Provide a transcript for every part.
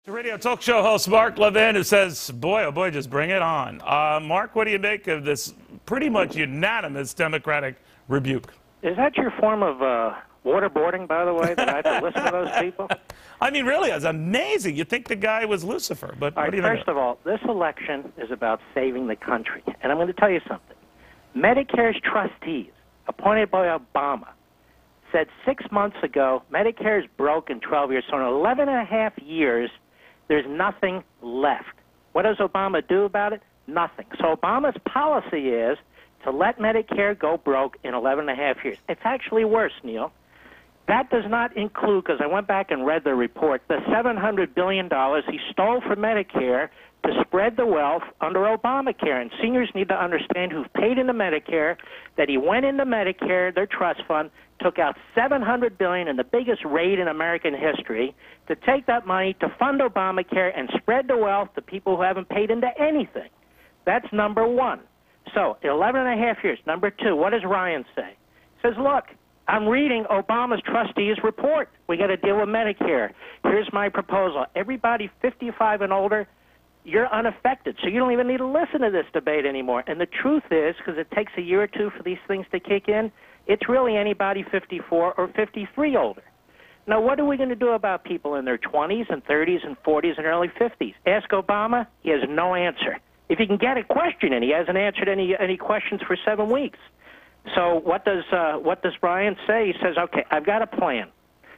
Radio talk show host Mark Levin, who says, boy, oh boy, just bring it on. Mark, what do you make of this pretty much unanimous Democratic rebuke? Is that your form of waterboarding, by the way, that I have to listen to those people? I mean, really, it's amazing. You'd think the guy was Lucifer, but all right, what do you think? First of all, this election is about saving the country. And I'm going to tell you something. Medicare's trustees, appointed by Obama, said 6 months ago Medicare is broke in 12 years. So in 11 and a half years, there's nothing left. What does Obama do about it? Nothing. So Obama's policy is to let Medicare go broke in 11 and a half years. It's actually worse, Neil. That does not include, because I went back and read the report, the $700 billion he stole from Medicare to spread the wealth under Obamacare. And seniors need to understand who've paid into Medicare that he went into Medicare, their trust fund, took out $700 billion in the biggest raid in American history to take that money to fund Obamacare and spread the wealth to people who haven't paid into anything. That's number one. So 11 and a half years. Number two, what does Ryan say? He says, look, I'm reading Obama's trustees' report. We got to deal with Medicare. Here's my proposal. Everybody 55 and older, you're unaffected, so you don't even need to listen to this debate anymore. And the truth is, because it takes a year or two for these things to kick in, it's really anybody 54 or 53 older. Now, what are we going to do about people in their 20s and 30s and 40s and early 50s? Ask Obama. He has no answer. If you can get a question in, he hasn't answered any questions for 7 weeks. So what does Brian say? He says, okay, I've got a plan.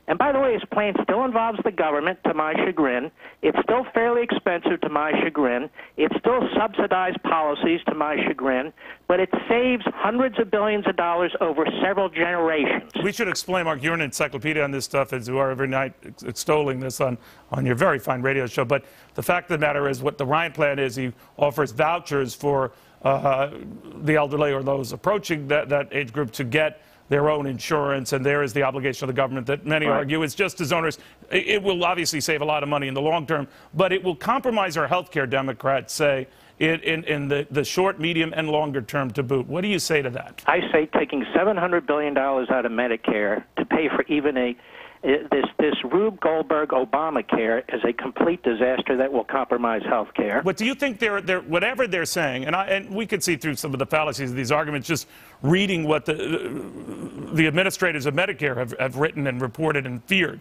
And by the way, his plan still involves the government, to my chagrin. It's still fairly expensive, to my chagrin. It's still subsidized policies, to my chagrin. But it saves hundreds of billions of dollars over several generations. We should explain, Mark, you're an encyclopedia on this stuff, as you are every night extolling this on your very fine radio show. But the fact of the matter is what the Ryan plan is, he offers vouchers for the elderly or those approaching that age group to get their own insurance, and there is the obligation of the government that many argue is just as onerous. It will obviously save a lot of money in the long term, but it will compromise our health care, Democrats say, in the short, medium, and longer term to boot. What do you say to that? I say taking $700 billion out of Medicare to pay for even this Rube Goldberg Obamacare is a complete disaster that will compromise health care. But do you think they're whatever they're saying, and we could see through some of the fallacies of these arguments just reading what the administrators of Medicare have written and reported and feared,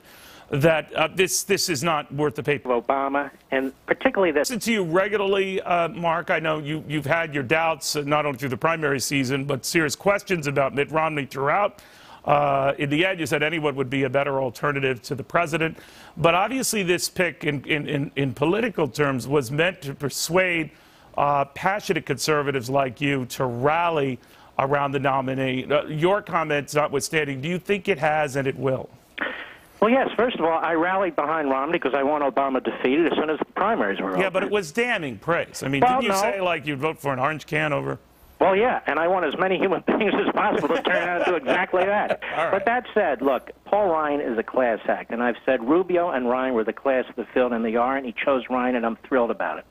that this is not worth the paper. Obama, and particularly this. I listen to you regularly, Mark. I know you've had your doubts, not only through the primary season, but serious questions about Mitt Romney throughout. In the end, you said anyone would be a better alternative to the president. But obviously this pick in political terms was meant to persuade passionate conservatives like you to rally around the nominee. Your comments notwithstanding, do you think it has and it will? Well, yes. First of all, I rallied behind Romney because I want Obama defeated as soon as the primaries were over. Yeah, but it was damning praise. I mean, well, didn't you say, like, you'd vote for an orange can over? Well, yeah, and I want as many human beings as possible to turn out to do exactly that. Right. But that said, look, Paul Ryan is a class act, and I've said Rubio and Ryan were the class of the field, and they are, and he chose Ryan, and I'm thrilled about it.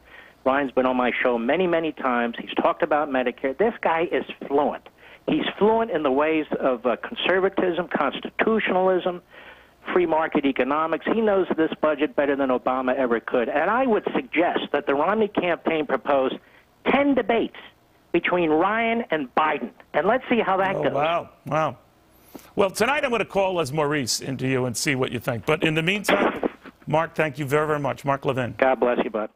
Ryan's been on my show many, many times. He's talked about Medicare. This guy is fluent. He's fluent in the ways of conservatism, constitutionalism, free market economics. He knows this budget better than Obama ever could. And I would suggest that the Romney campaign propose 10 debates between Ryan and Biden. And let's see how that goes. Wow, wow. Well, tonight I'm going to call Les Maurice into you and see what you think. But in the meantime, Mark, thank you very, very much. Mark Levin. God bless you, bud.